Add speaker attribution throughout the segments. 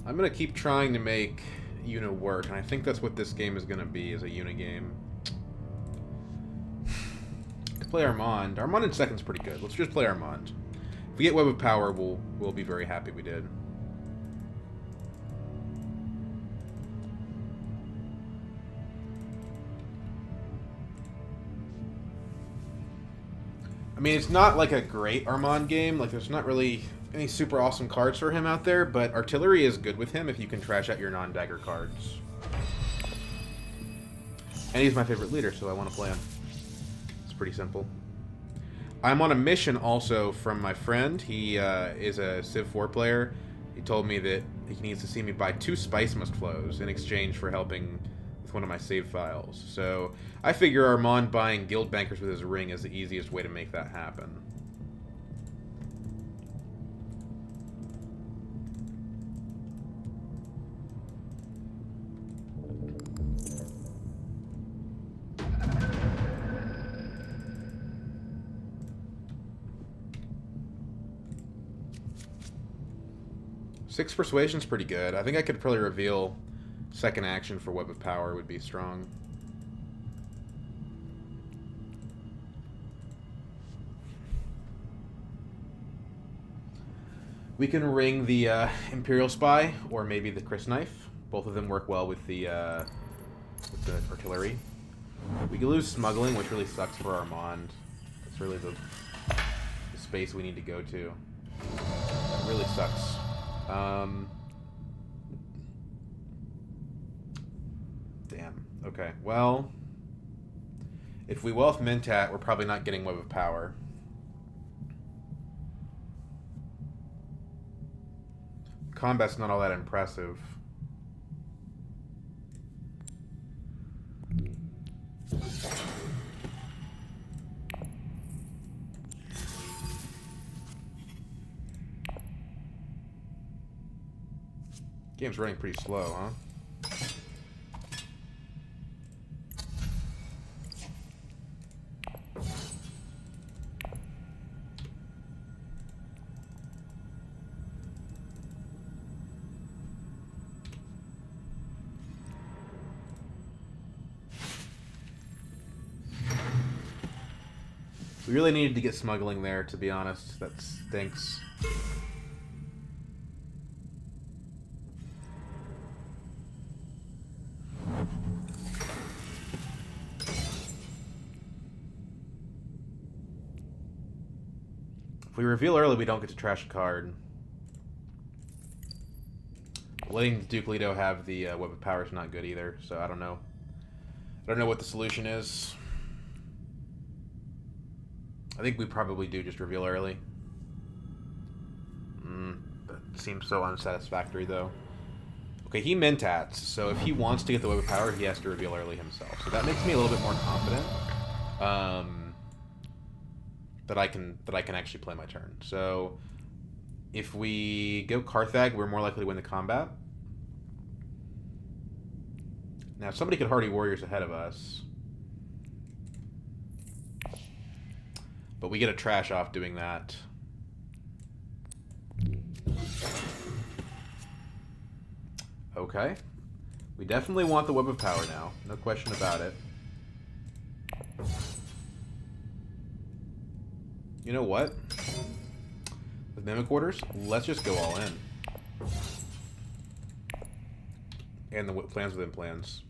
Speaker 1: I'm gonna keep trying to make Una work, and I think that's what this game is gonna be, is a Una game. To play Armand. Armand in second's pretty good. Let's just play Armand. If we get Web of Power, we'll be very happy we did. I mean, it's not like a great Armand game. Like, there's not really any super awesome cards for him out there, but Artillery is good with him if you can trash out your non-dagger cards. And he's my favorite leader, so I want to play him. It's pretty simple. I'm on a mission also from my friend. He is a Civ 4 player. He told me that he needs to see me buy 2 Spice Must Flows in exchange for helping with one of my save files. So I figure Armand buying Guild Bankers with his ring is the easiest way to make that happen. Six Persuasion's pretty good. I think I could probably reveal second action for Web of Power would be strong. We can ring the Imperial Spy, or maybe the Chris Knife. Both of them work well with the Artillery. We can lose Smuggling, which really sucks for Armand. That's really the space we need to go to. It really sucks. Damn. Okay. Well, if we Wealth Mentat, we're probably not getting Web of Power. Combat's not all that impressive. Game's running pretty slow, huh? We really needed to get Smuggling there, to be honest. That stinks. If we reveal early, we don't get to trash a card. Letting Duke Leto have the Web of Power is not good either, so I don't know. I don't know what the solution is. I think we probably do just reveal early. That seems so unsatisfactory, though. Okay, he Mentats, so if he wants to get the Web of Power, he has to reveal early himself. So that makes me a little bit more confident that I can actually play my turn. So if we go Carthag, we're more likely to win the combat. Now, somebody could Hardy Warriors ahead of us. But we get a trash off doing that. Okay. We definitely want the Web of Power now. No question about it. You know what? With Mimic Orders, let's just go all in. And the plans within plans.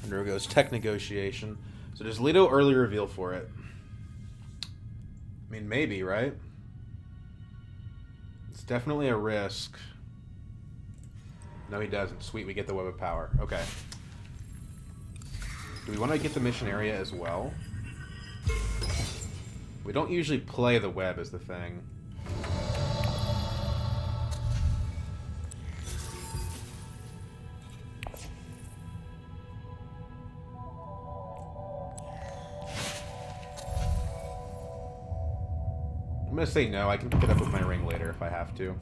Speaker 1: There goes Tech Negotiation. So does Leto early reveal for it? I mean, maybe, right? It's definitely a risk. No, he doesn't. Sweet, we get the Web of Power. Okay. Do we want to get the mission area as well? We don't usually play the web as the thing. going to say no. I can pick it up with my ring later if I have to.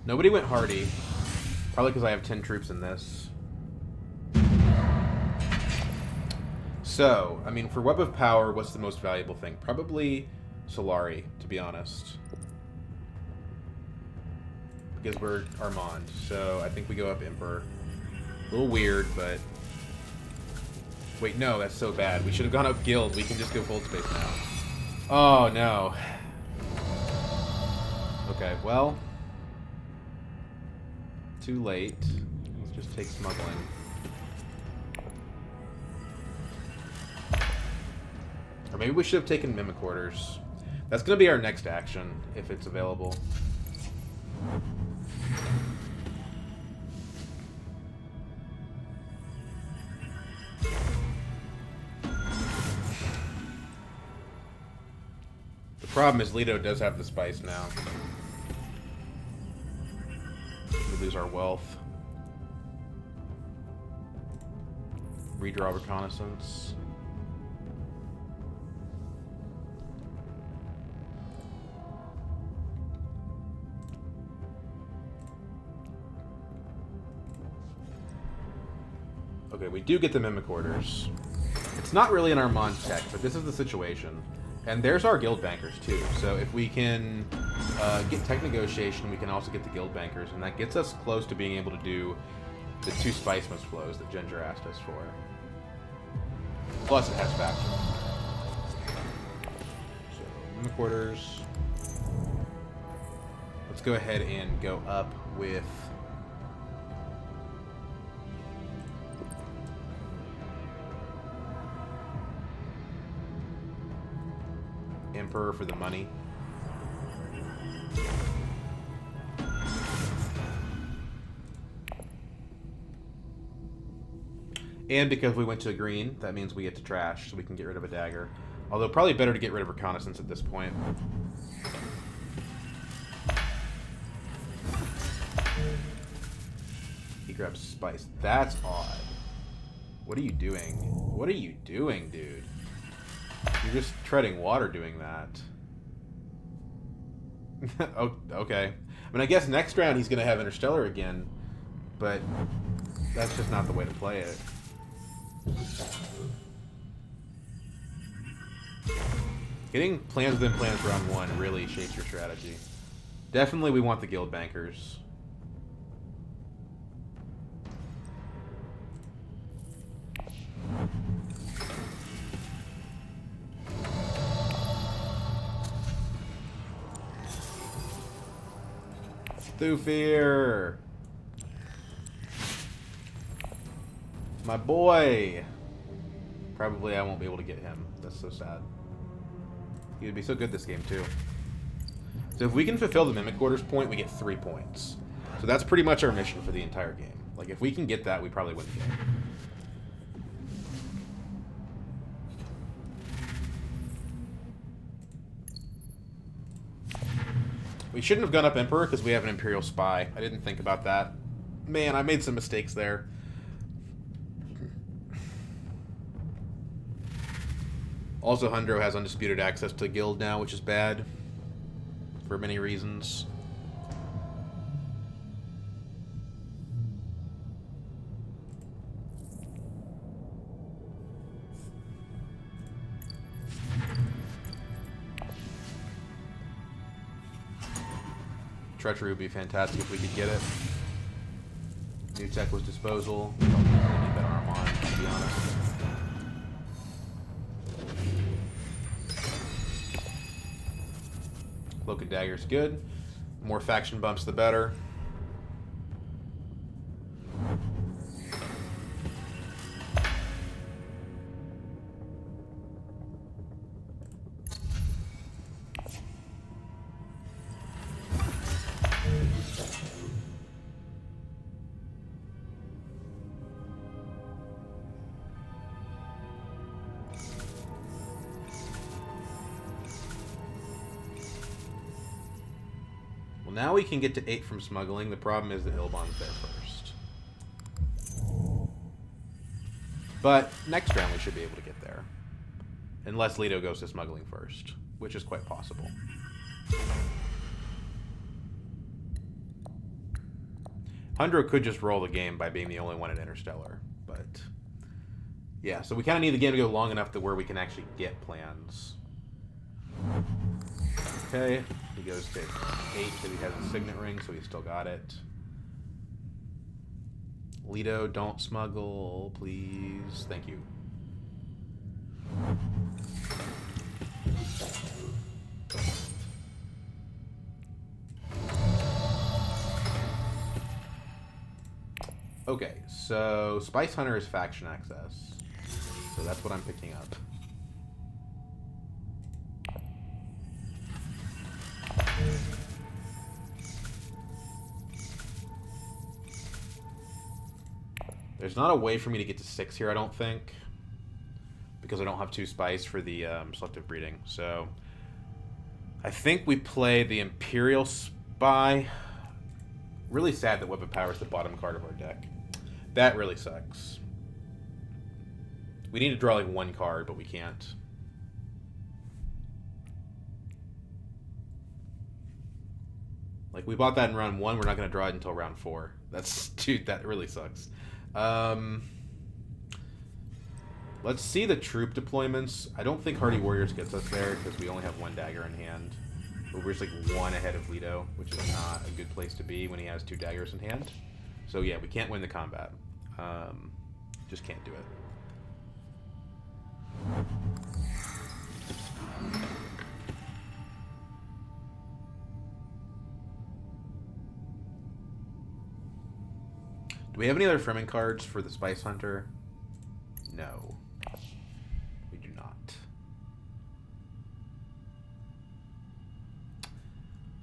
Speaker 1: Nobody went Hardy. Probably because I have 10 troops in this. So, I mean, for Web of Power, what's the most valuable thing? Probably Solari, to be honest. Because we're Armand. So, I think we go up Emperor. A little weird, but... Wait, no, that's so bad. We should have gone up Guild. We can just go full space now. Oh, no. Okay, well... Too late. Let's just take smuggling. Or maybe we should have taken Mimic Orders. That's going to be our next action, if it's available. The problem is Leto does have the spice now. We lose our wealth. Redraw reconnaissance. Okay, we do get the Mimic Orders. It's not really an Armand tech, but this is the situation. And there's our guild bankers too. So if we can get tech negotiation, we can also get the guild bankers, and that gets us close to being able to do the 2 Spice Mist flows that Ginger asked us for. Plus it has faction. So Mimic Orders. Let's go ahead and go up with Emperor for the money. And because we went to green, that means we get to trash, so we can get rid of a dagger. Although probably better to get rid of reconnaissance at this point. He grabs spice. That's odd. What are you doing? What are you doing, dude? You're just treading water doing that. Oh, okay. I mean, I guess next round he's going to have Interstellar again, but that's just not the way to play it. Getting plans within plans round 1 really shapes your strategy. Definitely we want the guild bankers. Thufir! My boy! Probably I won't be able to get him. That's so sad. He would be so good this game, too. So if we can fulfill the Mimic Orders point, we get 3 points. So that's pretty much our mission for the entire game. Like, if we can get that, we probably win the game. We shouldn't have gone up Emperor because we have an Imperial Spy. I didn't think about that. Man, I made some mistakes there. Also, Hundro has undisputed access to Guild now, which is bad. For many reasons. Treachery would be fantastic if we could get it. New tech was disposal. Don't really need that arm on, to be honest. Cloak and Dagger's good. The more faction bumps, the better. Now we can get to 8 from smuggling. The problem is that Ilbon's there first. But next round we should be able to get there. Unless Leto goes to smuggling first, which is quite possible. Hundro could just roll the game by being the only one at Interstellar. But yeah, so we kind of need the game to go long enough to where we can actually get plans. Okay, he goes to 8 because he has a signet ring, so he's still got it. Leto, don't smuggle, please. Thank you. Okay, so Spice Hunter is faction access. So that's what I'm picking up. There's not a way for me to get to 6 here, I don't think. Because I don't have 2 spice for the selective breeding. So I think we play the Imperial Spy. Really sad that Web of Power is the bottom card of our deck. That really sucks. We need to draw like 1 card, but we can't. Like, we bought that in round 1, we're not going to draw it until round 4. That's, dude, that really sucks. Let's see the troop deployments. I don't think Hardy Warriors gets us there, because we only have 1 dagger in hand. But we're just like 1 ahead of Leto, which is not a good place to be when he has 2 daggers in hand. So yeah, we can't win the combat. Just can't do it. Do we have any other Fremen cards for the Spice Hunter? No. We do not.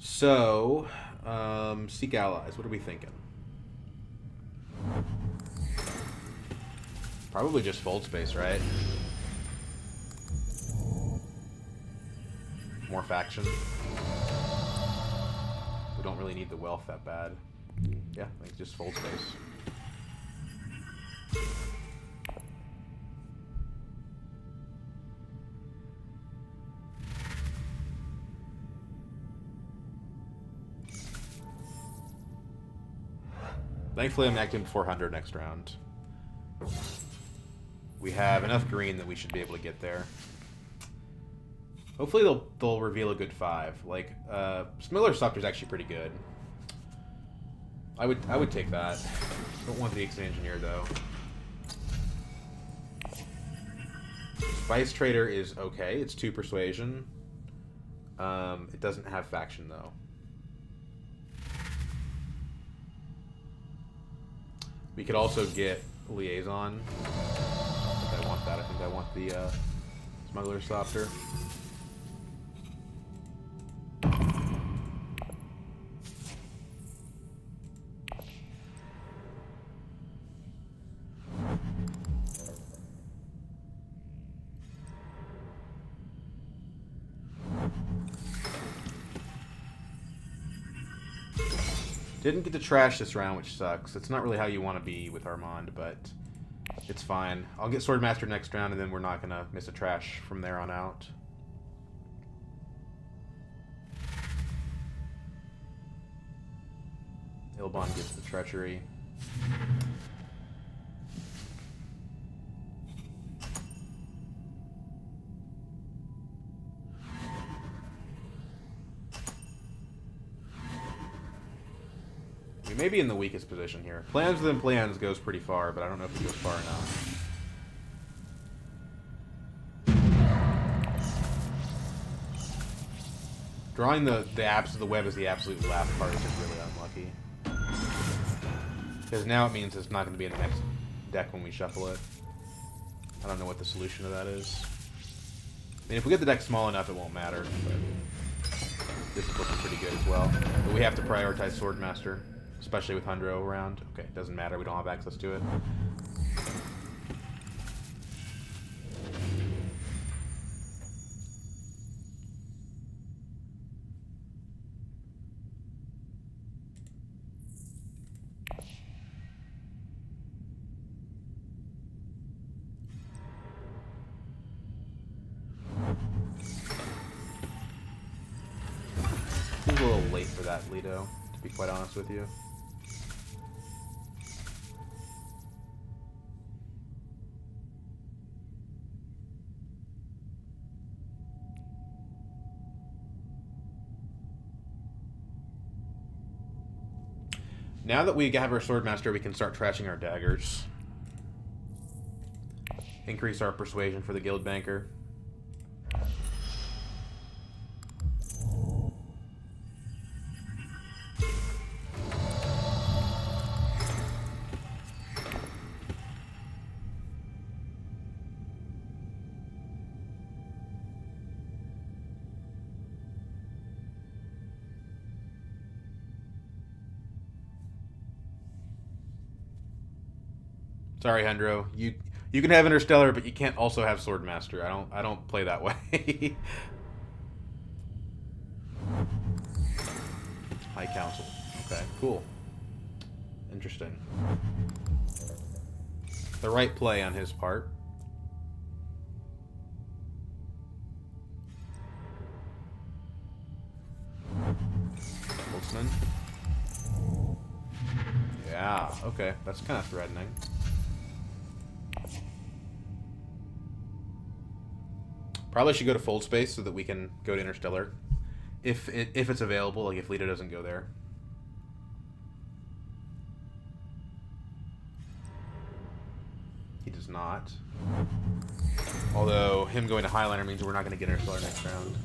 Speaker 1: So, seek allies. What are we thinking? Probably just fold space, right? More faction. We don't really need the wealth that bad. Yeah, I think just fold space. Thankfully, I'm acting 400 next round. We have enough green that we should be able to get there. Hopefully, they'll reveal a good 5. Like, Smuggler Scepter is actually pretty good. I would take that. Don't want the Exit Engineer though. Spice Trader is okay. It's 2 persuasion. It doesn't have faction though. We could also get Liaison. I don't think I want that. I think I want the Smuggler Softer. Didn't get to trash this round, which sucks. It's not really how you want to be with Armand, but it's fine. I'll get Swordmaster next round, and then we're not going to miss a trash from there on out. Ilbon gets the Treachery. maybe in the weakest position here. Plans within plans goes pretty far, but I don't know if it goes far enough. Drawing the apps of the web as the absolute last part is just really unlucky. Because now it means it's not going to be in the next deck when we shuffle it. I don't know what the solution to that is. I mean, if we get the deck small enough, it won't matter. But this is looking pretty good as well. But we have to prioritize Swordmaster, especially with Hundro around. Okay, it doesn't matter. We don't have access to it. Seems a little late for that, Lido, to be quite honest with you. Now that we have our Swordmaster, we can start trashing our daggers. Increase our persuasion for the guild banker. Sorry, Hendro. You can have Interstellar, but you can't also have Swordmaster. I don't play that way. High Council. Okay, cool. Interesting. The right play on his part. Boltzmann. Yeah, okay. That's kind of threatening. Probably should go to Fold Space so that we can go to Interstellar. If it's available, like if Lita doesn't go there. He does not. Although, him going to Highliner means we're not going to get Interstellar next round.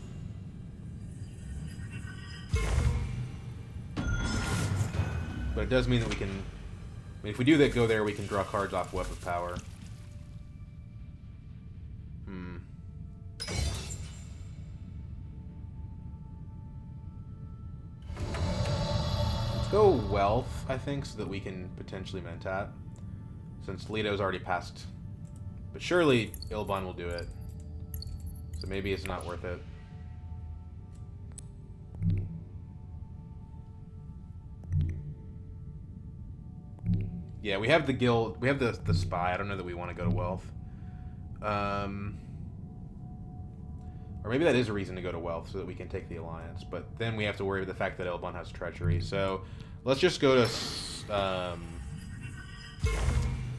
Speaker 1: But it does mean that we can... I mean, if we do that, go there, we can draw cards off Web of Power. Let's go Wealth, I think, so that we can potentially Mentat. Since Lito's already passed. But surely Ilban will do it. So maybe it's not worth it. Yeah, we have the guild. We have the spy. I don't know that we want to go to Wealth. Or maybe that is a reason to go to Wealth, so that we can take the Alliance. But then we have to worry about the fact that Ilban has Treachery. So let's just go to...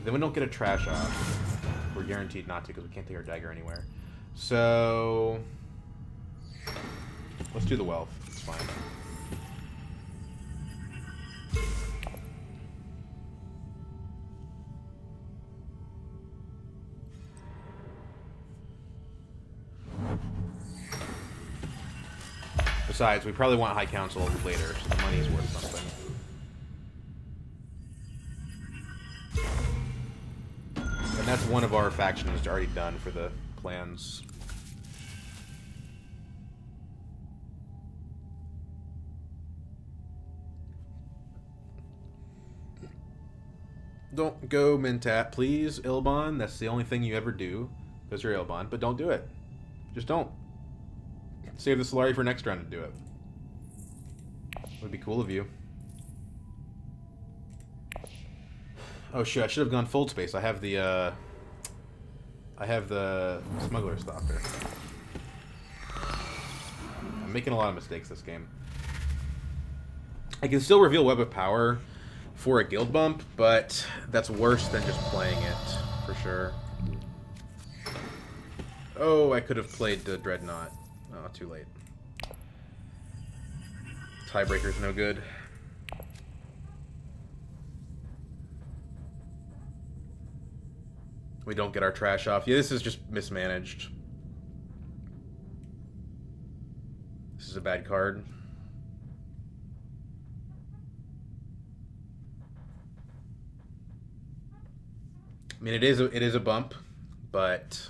Speaker 1: then we don't get a trash off. We're guaranteed not to because we can't take our dagger anywhere. So... let's do the Wealth. It's fine. Besides, we probably want High Council later, so the money's worth something. And that's one of our factions already done for the plans. Don't go Mentat, please, Ilban. That's the only thing you ever do, because you're Ilban, but don't do it. Just don't. Save the Solari for next round to do it. Would be cool of you. Oh shit, I should have gone Fold Space. I have the Smuggler Stalker. I'm making a lot of mistakes this game. I can still reveal Web of Power for a guild bump, but that's worse than just playing it, for sure. Oh, I could have played the Dreadnought. Oh, too late. Tiebreaker's no good. We don't get our trash off. Yeah, this is just mismanaged. This is a bad card. I mean, it is a bump, but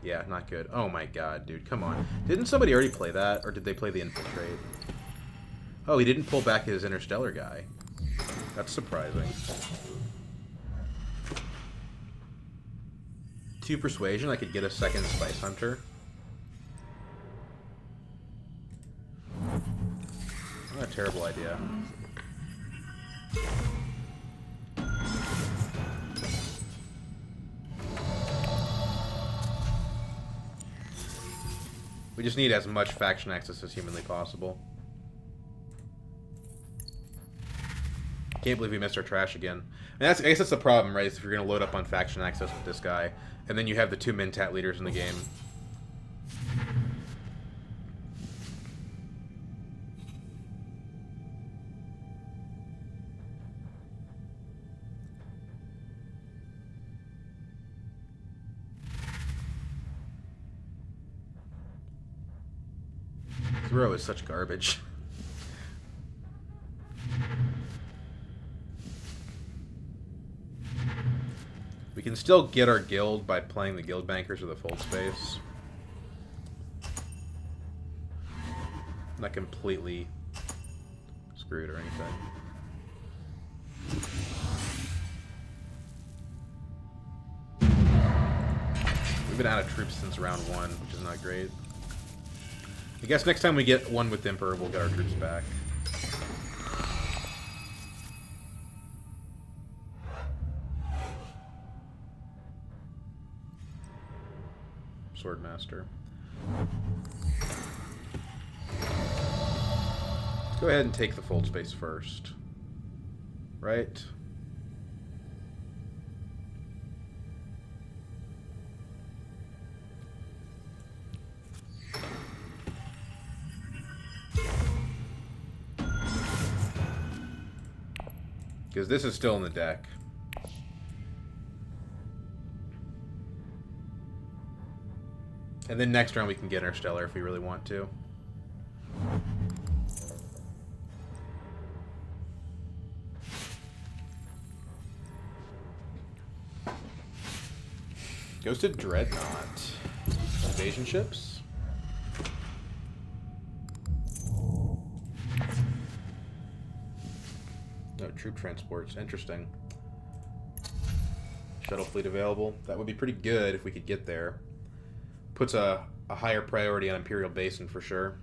Speaker 1: yeah, not good. Oh my god, dude, come on. Didn't somebody already play that, or did they play the Infiltrate? Oh, he didn't pull back his Interstellar guy. That's surprising. 2 Persuasion, I could get a second Spice Hunter. Not a terrible idea. We just need as much faction access as humanly possible. Can't believe we missed our trash again. And I guess that's the problem, right? Is if you're going to load up on faction access with this guy, and then you have the 2 Mentat leaders in the game. Throw is such garbage. We can still get our guild by playing the guild bankers with a fold space. Not completely screwed or anything. We've been out of troops since round 1, which is not great. I guess next time we get one with Emperor, we'll get our troops back. Swordmaster. Let's go ahead and take the fold space first. Right? Because this is still in the deck. And then next round we can get Interstellar if we really want to. Goes to Dreadnought. Invasion ships? No, troop transports. Interesting. Shuttle fleet available. That would be pretty good if we could get there. Puts a higher priority on Imperial Basin for sure.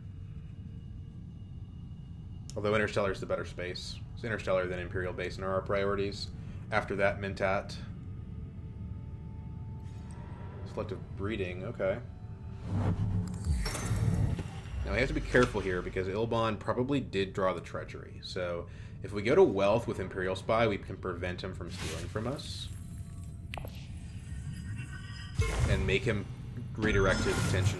Speaker 1: Although Interstellar is the better space. So Interstellar then Imperial Basin are our priorities. After that, Mentat. Selective breeding, okay. Now we have to be careful here because Ilban probably did draw the treachery. So if we go to Wealth with Imperial Spy, we can prevent him from stealing from us. And make him redirect his attention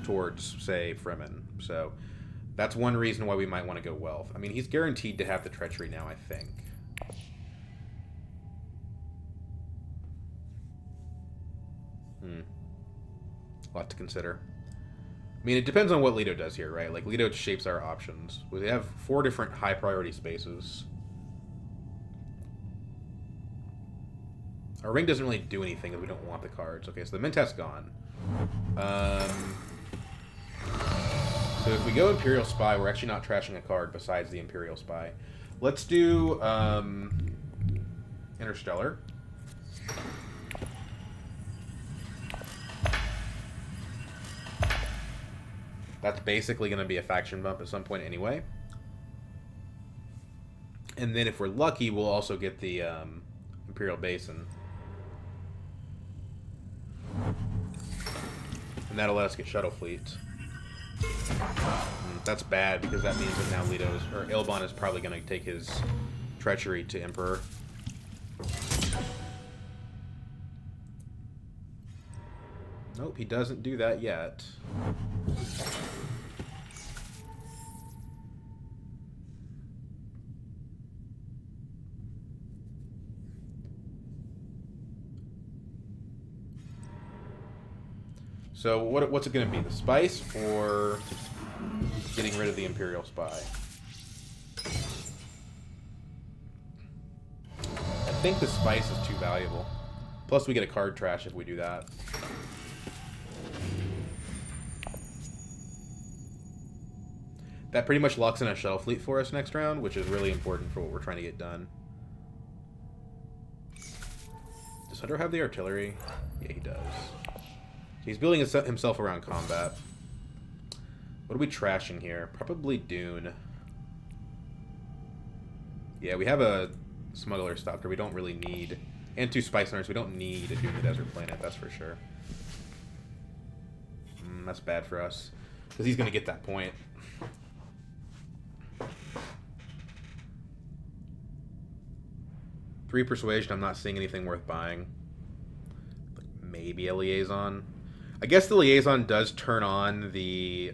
Speaker 1: towards, say, Fremen. So that's one reason why we might want to go Wealth. I mean, he's guaranteed to have the treachery now, I think. A lot to consider. I mean, it depends on what Leto does here, right? Like, Leto shapes our options. We have 4 different high-priority spaces. Our ring doesn't really do anything if we don't want the cards. Okay, so the Mentat's gone. So if we go Imperial Spy, we're actually not trashing a card besides the Imperial Spy. Let's do Interstellar. That's basically going to be a faction bump at some point anyway. And then if we're lucky, we'll also get the Imperial Basin. And that'll let us get Shuttle Fleet. That's bad because that means that now Leto's, or Ilban is probably going to take his treachery to Emperor. Nope, he doesn't do that yet. So what's it going to be? The spice or getting rid of the Imperial Spy? I think the spice is too valuable. Plus we get a card trash if we do that. That pretty much locks in a shuttle fleet for us next round, which is really important for what we're trying to get done. Does Hunter have the artillery? Yeah, he does. He's building himself around combat. What are we trashing here? Probably Dune. Yeah, we have a Smuggler Stalker we don't really need. And 2 Spice Hunters we don't need a Dune the Desert Planet, that's for sure. That's bad for us. Because he's going to get that point. Three Persuasion, I'm not seeing anything worth buying. Like maybe a Liaison. I guess the Liaison does turn on the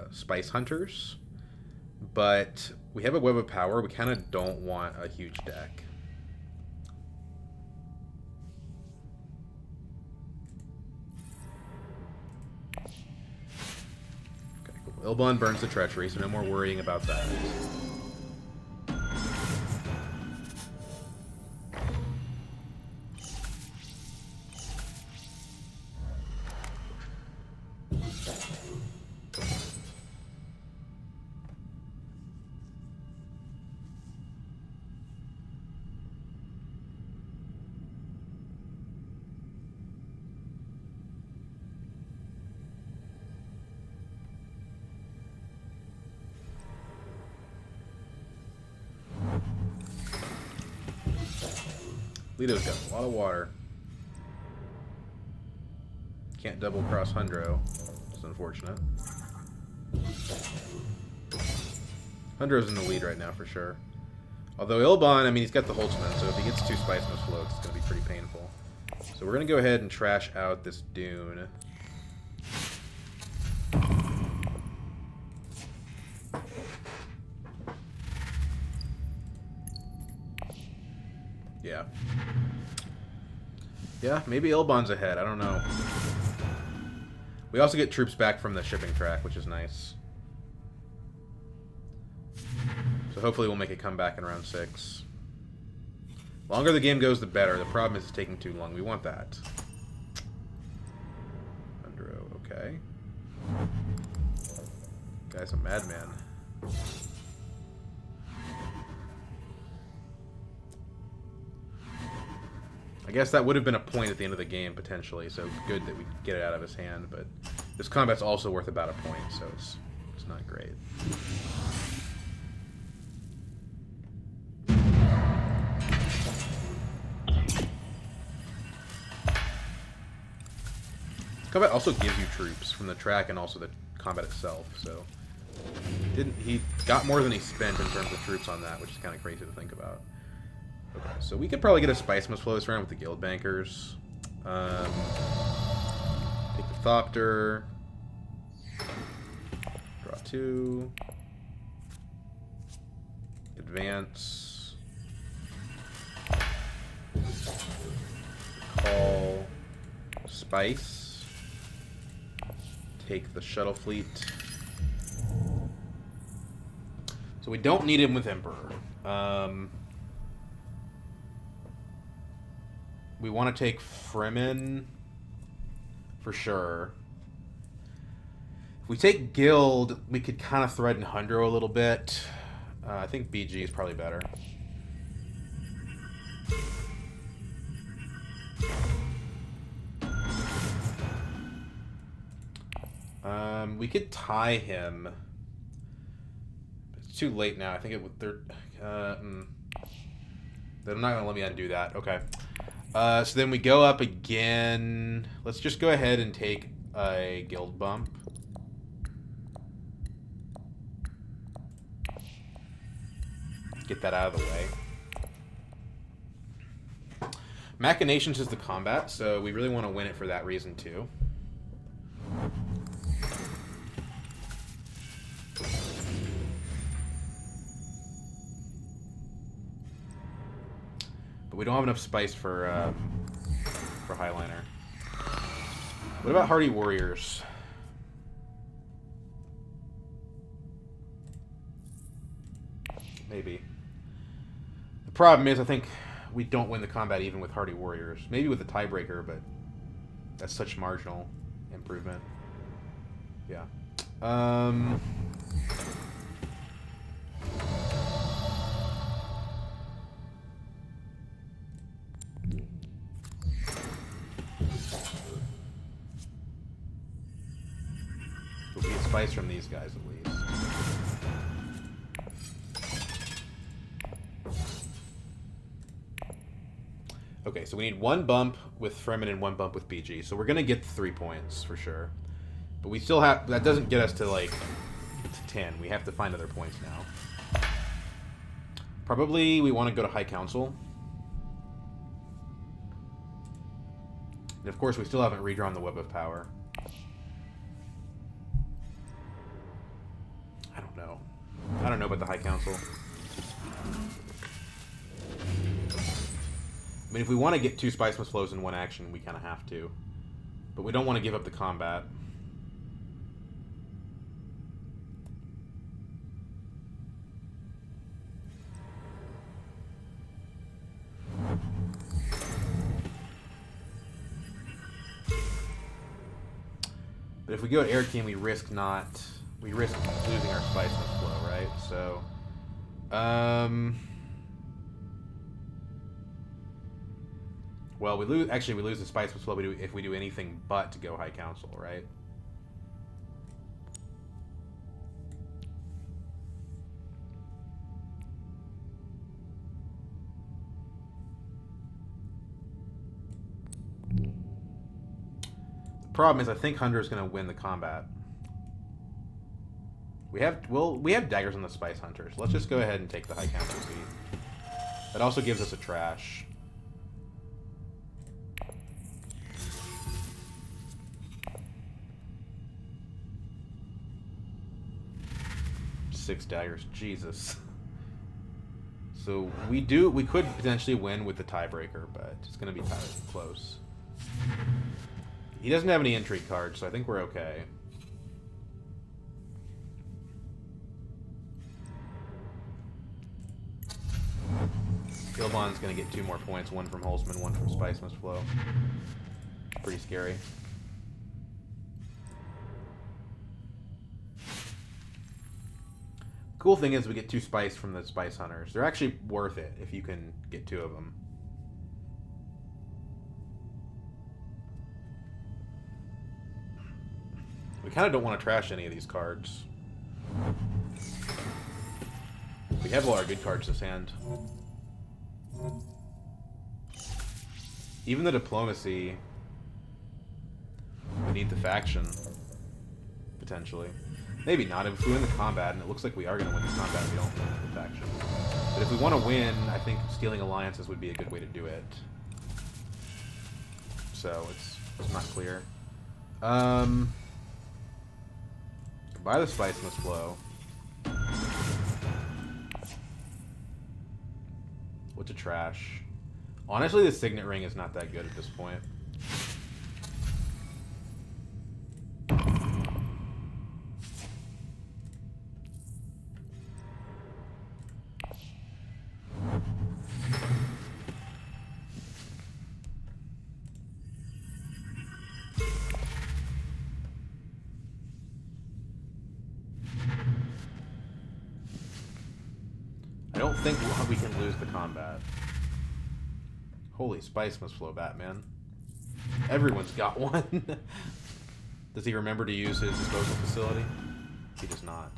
Speaker 1: Spice Hunters. But we have a Web of Power. We kind of don't want a huge deck. Okay, cool. Ilbon burns the Treachery, so no more worrying about that. Lito's got a lot of water. Can't double cross Hundro. It's unfortunate. Hundro's in the lead right now for sure. Although Ilbon, I mean, he's got the Holtzman, so if he gets 2 Spice Mist floats, it's going to be pretty painful. So we're going to go ahead and trash out this Dune. Yeah. Yeah, maybe Ilbon's ahead. I don't know. We also get troops back from the shipping track, which is nice. So hopefully we'll make a comeback in round 6. Longer the game goes, the better. The problem is it's taking too long. We want that. Undero, okay. Guy's a madman. I guess that would have been a point at the end of the game, potentially, so good that we get it out of his hand, but this combat's also worth about a point, so it's not great. Combat also gives you troops from the track and also the combat itself, so he got more than he spent in terms of troops on that, which is kind of crazy to think about. Okay, so we could probably get a Spice Mist flow this round with the Guild Bankers. Take the Thopter. Draw 2. Advance. Call. Spice. Take the Shuttle Fleet. So we don't need him with Emperor. We want to take Fremen for sure. If we take Guild, we could kind of threaten Hundro a little bit. I think BG is probably better. We could tie him. It's too late now. I think it would. They're not gonna let me undo that. Okay. So then we go up again. Let's just go ahead and take a Guild bump. Get that out of the way. Machinations is the combat, so we really want to win it for that reason too. But we don't have enough spice for Highliner. What about Hardy Warriors? Maybe. The problem is, I think we don't win the combat even with Hardy Warriors. Maybe with a tiebreaker, but that's such marginal improvement. Yeah. We'll get spice from these guys at least. Okay, so we need one bump with Fremen and one bump with BG. So we're gonna get 3 points for sure. But we still have... That doesn't get us to, like, to 10. We have to find other points now. Probably we want to go to High Council. And of course, we still haven't redrawn the Web of Power. I don't know. I don't know about the High Council. I mean, if we want to get 2 Spice Must Flows in one action, we kind of have to. But we don't want to give up the combat. But if we go to Air Team, we risk losing our Spice Must Flow, right? So, well, we lose the Spice Must Flow if we do anything but to go High Council, right? Problem is, I think Hunter is going to win the combat. We have daggers on the Spice Hunters. Let's just go ahead and take the High Council seat. That also gives us a trash. Six daggers, Jesus. So we could potentially win with the tiebreaker, but it's going to be close. He doesn't have any intrigue cards, so I think we're okay. Gilbon's gonna get 2 more points, 1 from Holzman, 1 from Spice Must Flow. Pretty scary. Cool thing is we get 2 Spice from the Spice Hunters. They're actually worth it if you can get 2 of them. We kind of don't want to trash any of these cards. We have all our good cards this hand. Even the Diplomacy, we need the Faction, potentially. Maybe not. If we win the combat, and it looks like we are going to win the combat, we don't win the Faction. But if we want to win, I think stealing alliances would be a good way to do it. So, it's not clear. Buy the Spice Must Flow. What's a trash? Honestly, the Signet Ring is not that good at this point. I don't think we can lose the combat. Holy Spice Must Flow, Batman. Everyone's got one. Does he remember to use his disposal facility? He does not.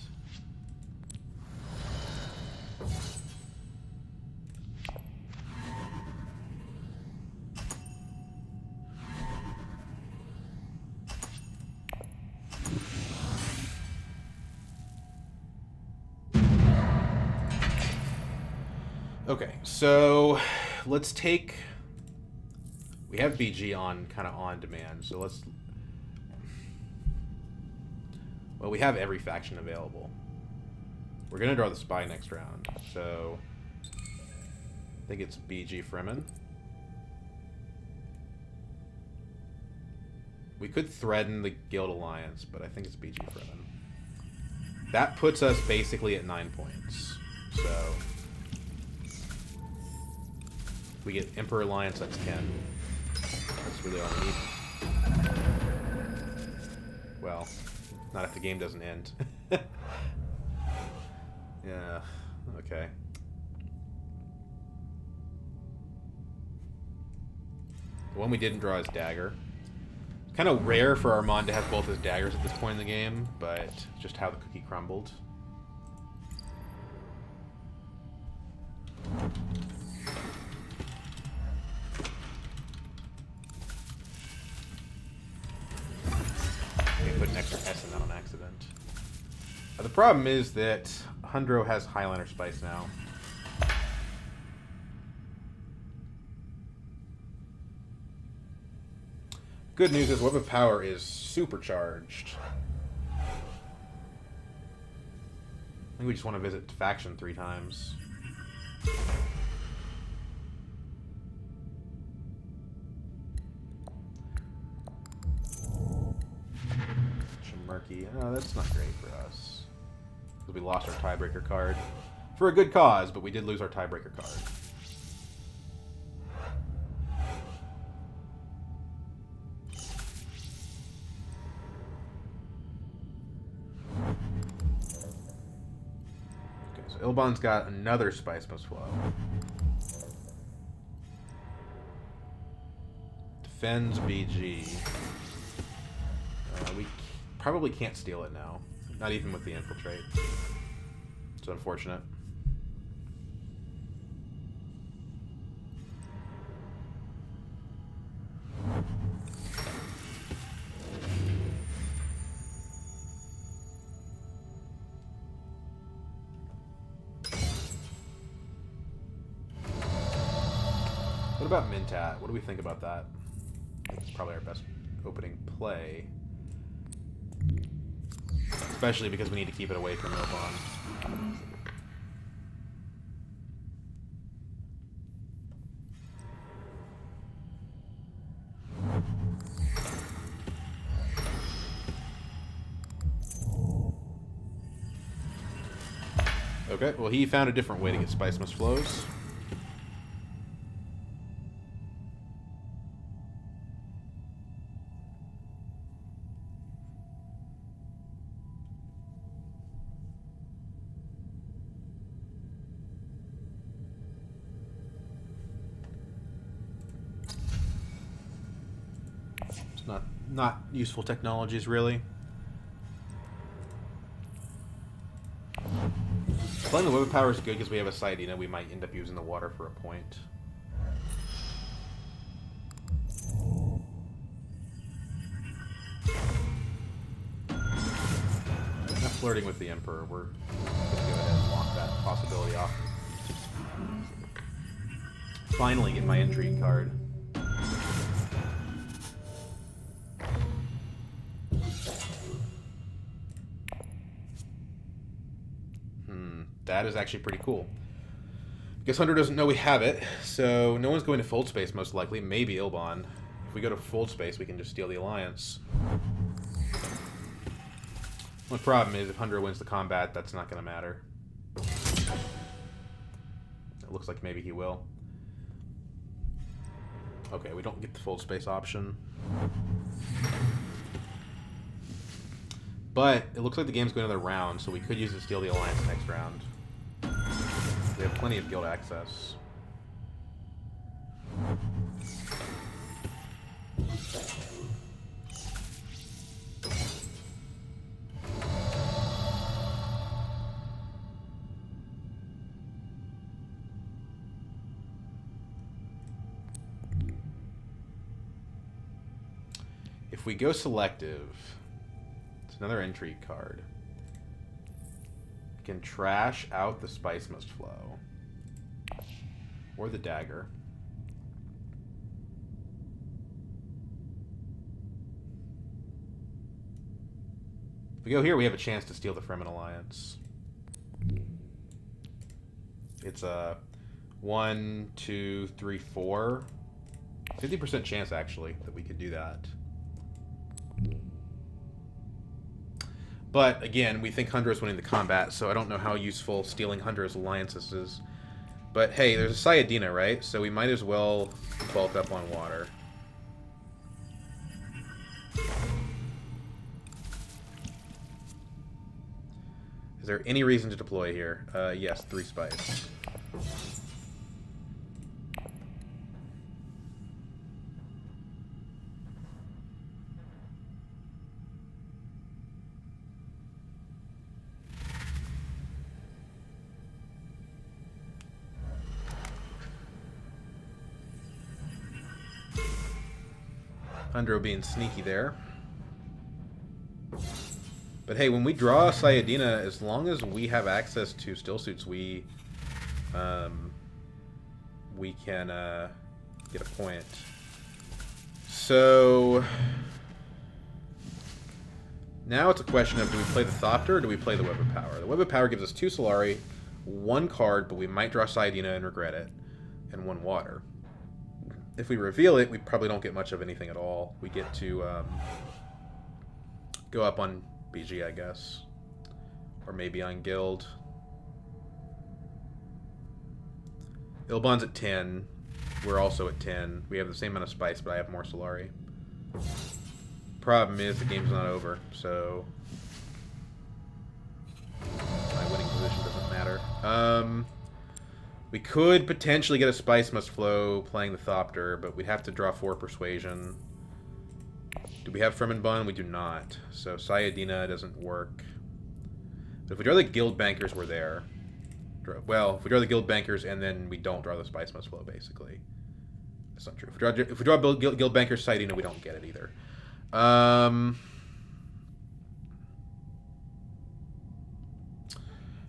Speaker 1: Okay, so let's take... We have BG on, kind of on demand, so let's... Well, we have every faction available. We're going to draw the Spy next round, so... I think it's BG Fremen. We could threaten the Guild Alliance, but I think it's BG threaten. That puts us basically at 9 points. So if we get Emperor Alliance, that's 10. That's really all we need. Well, not if the game doesn't end. Yeah, okay. The one we didn't draw is Dagger. Kind of rare for Armand to have both his daggers at this point in the game, but just how the cookie crumbled. Put an extra S in that on accident. The problem is that Hundro has Highlander Spice now. Good news is Web of Power is supercharged. I think we just want to visit Faction 3 times. Murky. No, that's not great for us. Because we lost our tiebreaker card. For a good cause, but we did lose our tiebreaker card. Okay, so Ilbon's got another Spice Must Flow. Defends BG. We probably can't steal it now. Not even with the infiltrate. It's unfortunate. What about Mintat? What do we think about that? I think it's probably our best opening play. Especially because we need to keep it away from Ilbon. Okay, well he found a different way to get Spice Must Flows. Not useful technologies, really. Playing the Web of Power is good because we have a side, we might end up using the water for a point. Not flirting with the Emperor. We're going to go ahead and lock that possibility off. Finally get my intrigue card. That is actually pretty cool. Guess Hunter doesn't know we have it, so no one's going to Fold Space most likely. Maybe Ilbon. If we go to Fold Space, we can just steal the Alliance. One problem is if Hunter wins the combat, that's not going to matter. It looks like maybe he will. Okay, we don't get the Fold Space option. But it looks like the game's going another round, so we could use it to steal the Alliance next round. We have plenty of guild access. If we go selective, it's another intrigue card. Can trash out the Spice Must Flow. Or the Dagger. If we go here, we have a chance to steal the Fremen Alliance. It's a 1, 2, 3, 4. 50% chance, actually, that we could do that. But again, we think Hundra's winning the combat, so I don't know how useful stealing Hundra's alliances is. But hey, there's a Sayadina, right? So we might as well bulk up on water. Is there any reason to deploy here? Yes, 3 spice. Hundro being sneaky there. But hey, when we draw Sayadina, as long as we have access to still suits, we can get a point. So now it's a question of, do we play the Thopter or do we play the Web of Power? The Web of Power gives us 2 Solari, 1 card, but we might draw Sayadina and regret it, and 1 water. If we reveal it, we probably don't get much of anything at all. We get to go up on BG, I guess. Or maybe on Guild. Ilbon's at 10. We're also at 10. We have the same amount of spice, but I have more Solari. Problem is, the game's not over, so my winning position doesn't matter. We could potentially get a Spice Must Flow playing the Thopter, but we'd have to draw 4 Persuasion. Do we have Fremenbun? We do not. So Sayadina doesn't work. But if we draw the Guild Bankers, we're there. Well, if we draw the Guild Bankers and then we don't draw the Spice Must Flow, basically. That's not true. If we draw Guild Bankers Sayadina, we don't get it either.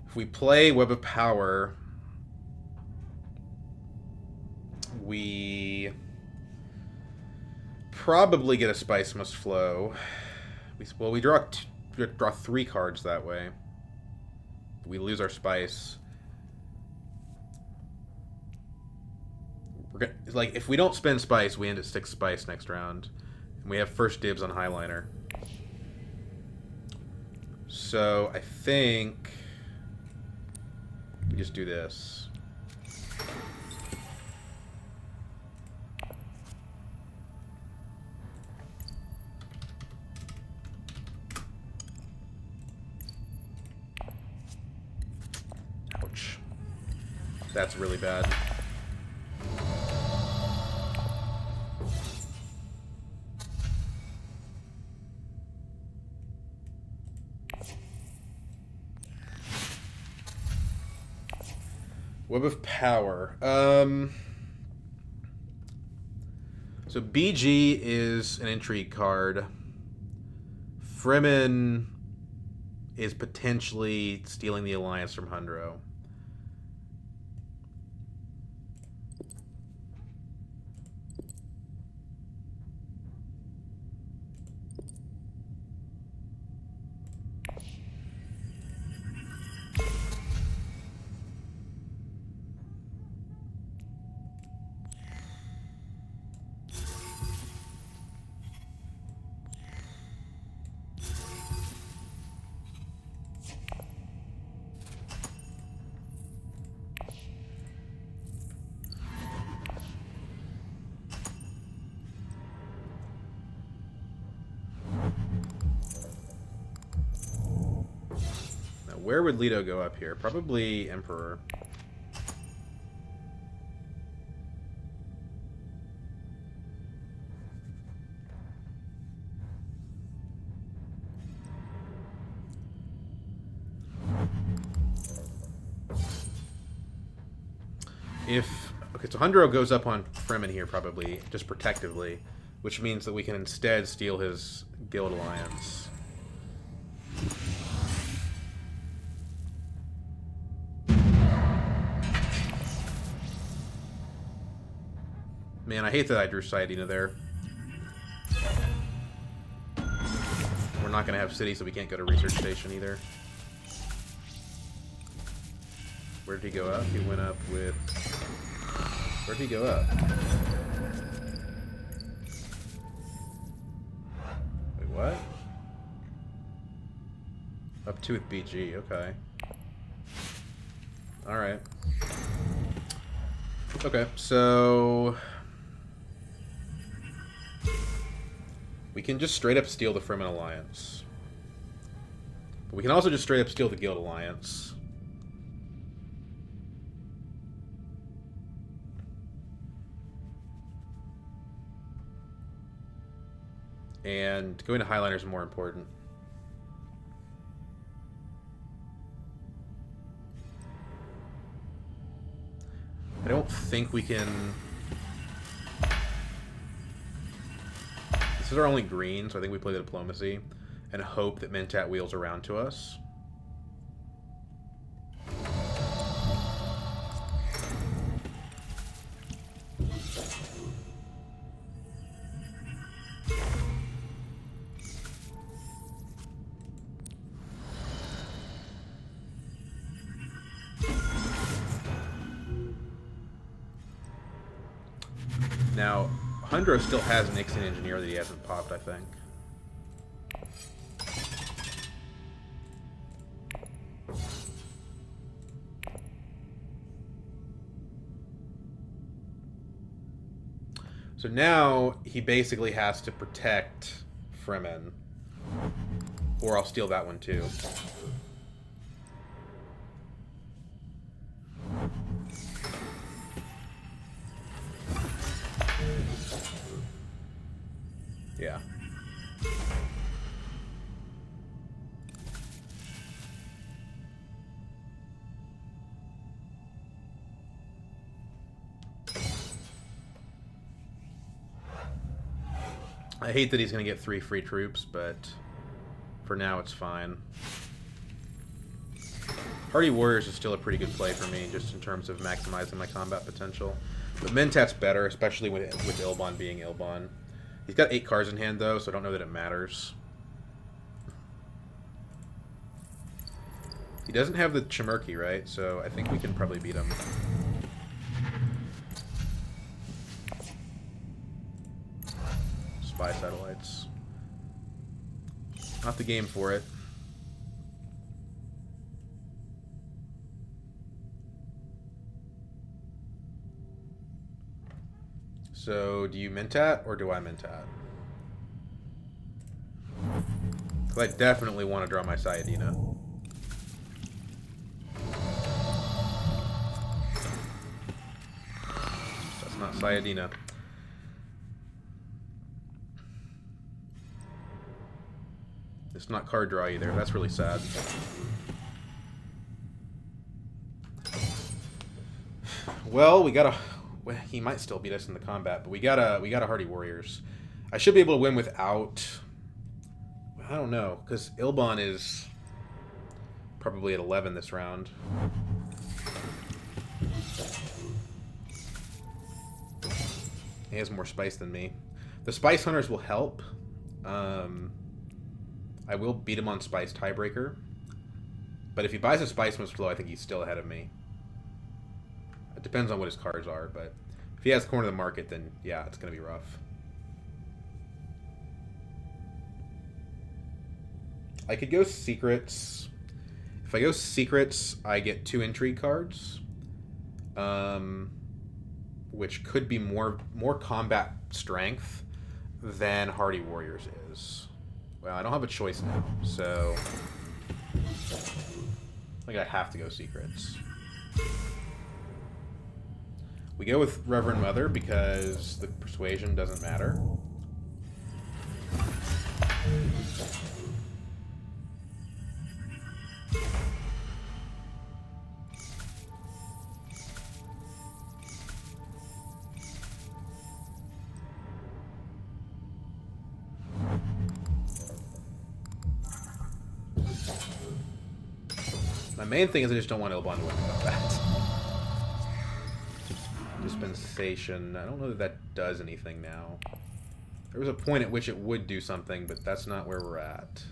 Speaker 1: If we play Web of Power, we probably get a Spice Must Flow. We draw 3 cards that way. We lose our Spice. Like, if we don't spend Spice, we end at 6 Spice next round. And we have first dibs on Highliner. So, I think we just do this. Ouch. That's really bad. Web of Power. So BG is an intrigue card. Fremen is potentially stealing the alliance from Hundro. Where would Leto go up here? Probably Emperor. Okay, so Hundro goes up on Fremen here probably, just protectively, which means that we can instead steal his guild alliance. Man, I hate that I drew Sayadina there. We're not going to have city, so we can't go to research station either. Where did he go up? He went up with... Where did he go up? Wait, what? 2 with BG, okay. Alright. Okay, so... we can just straight up steal the Fremen Alliance. But we can also just straight up steal the Guild Alliance. And going to Highliner is more important. I don't think we can... This is our only green, so I think we play the Diplomacy and hope that Mentat wheels around to us. Now, Hundro still has Nixon Engineer that he hasn't popped, I think. So now he basically has to protect Fremen. Or I'll steal that one too. Yeah. I hate that he's going to get 3 free troops, but for now it's fine. Hardy Warriors is still a pretty good play for me, just in terms of maximizing my combat potential. But Mentat's better, especially with Ilbon being Ilbon. He's got 8 cards in hand, though, so I don't know that it matters. He doesn't have the Chimerki, right? So I think we can probably beat him. Spy satellites. Not the game for it. So, do you Mentat, or do I Mentat? Because I definitely want to draw my Sayadina. That's not Sayadina. It's not card draw either. That's really sad. Well, we gotta... Well, he might still beat us in the combat, but we got a Hardy Warriors. I should be able to win without... I don't know, because Ilbon is probably at 11 this round. He has more spice than me. The Spice Hunters will help. I will beat him on Spice Tiebreaker. But if he buys a Spice Mist Flow, I think he's still ahead of me. It depends on what his cards are, but if he has Corner of the Market, then yeah, it's going to be rough. I could go Secrets. If I go Secrets, I get 2 Intrigue cards. Which could be more combat strength than Hardy Warriors is. Well, I don't have a choice now, so I think I have to go Secrets. We go with Reverend Mother because the persuasion doesn't matter. My main thing is I just don't want Ilbon to win the combat. Dispensation. I don't know that that does anything now. There was a point at which it would do something, but that's not where we're at.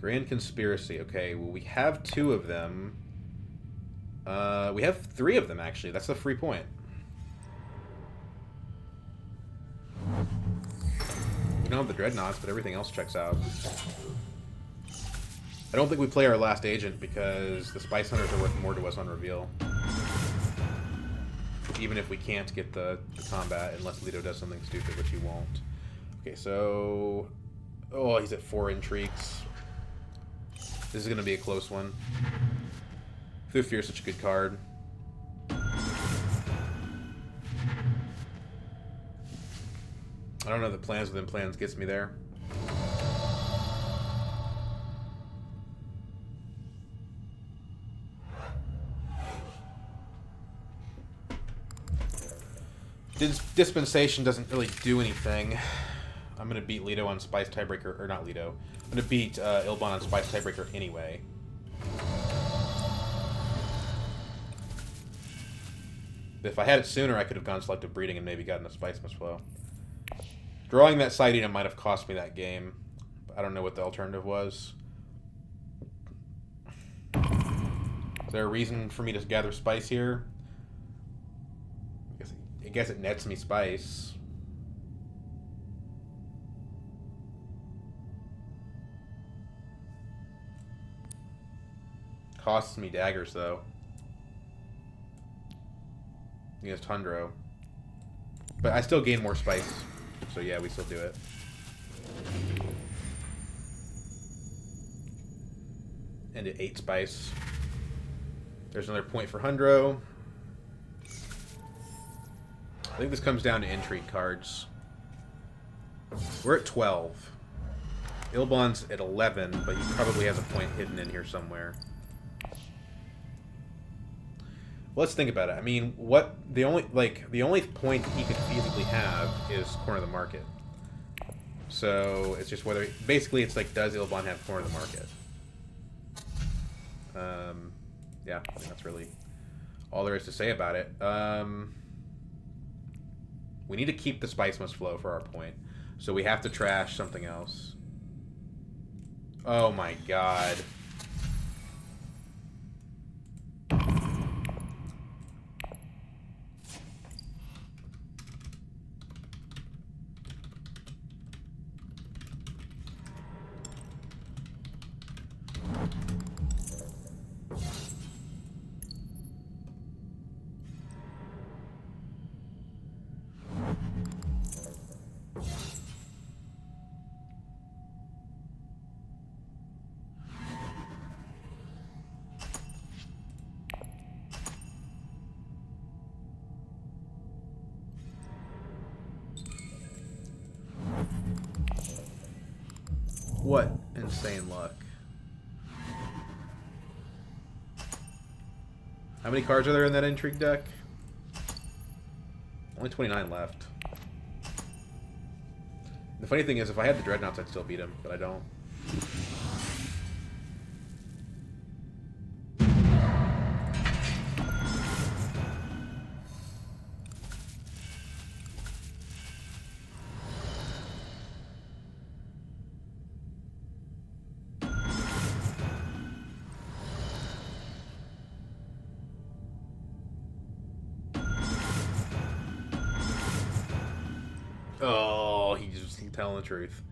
Speaker 1: Grand Conspiracy. Okay, well, we have 2 of them. We have 3 of them, actually. That's a free point. don't have the Dreadnoughts, but everything else checks out. I don't think we play our last agent because the Spice Hunters are worth more to us on reveal. Even if we can't get the combat, unless Leto does something stupid, which he won't. Okay, so... Oh, he's at 4 intrigues. This is going to be a close one. Through Fear is such a good card. I don't know if the plans within plans gets me there. Dispensation doesn't really do anything. I'm going to beat Leto on Spice Tiebreaker, or not Leto. I'm going to beat Ilban on Spice Tiebreaker anyway. If I had it sooner, I could have gone Selective Breeding and maybe gotten a Spice Must Flow. Drawing that side Edom might have cost me that game. I don't know what the alternative was. Is there a reason for me to gather Spice here? I guess it nets me Spice. Costs me daggers, though. Against Tundro. But I still gain more Spice. So yeah, we still do it. And at 8 Spice. There's another point for Hundro. I think this comes down to intrigue cards. We're at 12. Ilban's at 11, but he probably has a point hidden in here somewhere. Let's think about it. I mean, the only point he could feasibly have is corner of the market. So it's just whether basically it's like, does Ilban have corner of the market? Yeah, I think that's really all there is to say about it. We need to keep the Spice Must Flow for our point, so we have to trash something else. Oh my god. What insane luck. How many cards are there in that intrigue deck? Only 29 left. The funny thing is, if I had the Dreadnoughts, I'd still beat him, but I don't. Oh, he's just telling the truth.